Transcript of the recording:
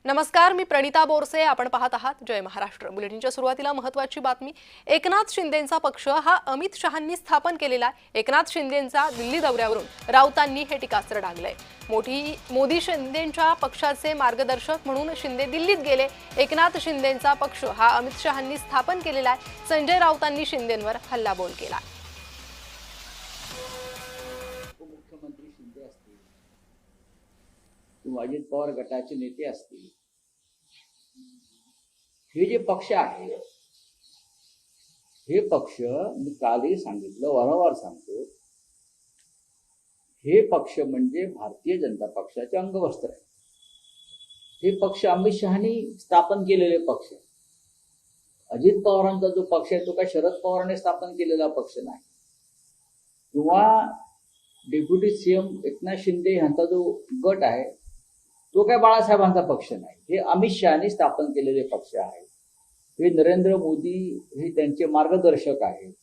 नमस्कार, मी प्रणिता बोरसे. आपण पाहत आहात जय महाराष्ट्र. बुलेटिनच्या सुरुवातीला महत्त्वाची बातमी. एकनाथ शिंदेंचा पक्ष हा अमित शहांनी स्थापन केलेला आहे. एकनाथ शिंदेंचा दिल्ली दौऱ्यावरून राऊतांनी हे टीकास्त्र डागलंय. मोदी शिंदेंच्या पक्षाचे मार्गदर्शक म्हणून शिंदे दिल्लीत गेले. एकनाथ शिंदेंचा पक्ष हा अमित शहांनी स्थापन केलेला आहे. संजय राऊतांनी शिंदेंवर हल्लाबोल केला. मुख्यमंत्री शिंदे असतील किंवा अजित पवार गटाचे नेते असतील, हे जे पक्ष आहे, हे पक्ष मी कालही सांगितलं, वारंवार सांगतो, हे पक्ष म्हणजे भारतीय जनता पक्षाचे अंगवस्त्र आहे. हे पक्ष अमित शहानी स्थापन केलेले पक्ष आहे. अजित पवारांचा जो पक्ष आहे तो काय शरद पवारांनी स्थापन केलेला पक्ष नाही, किंवा डेप्युटी सीएम एकनाथ शिंदे यांचा जो गट आहे तो काय बाळासाहेबांचा पक्ष नाही. हे अमित शहानी स्थापन केलेले पक्ष आहे. हे नरेंद्र मोदी हे त्यांचे मार्गदर्शक आहेत.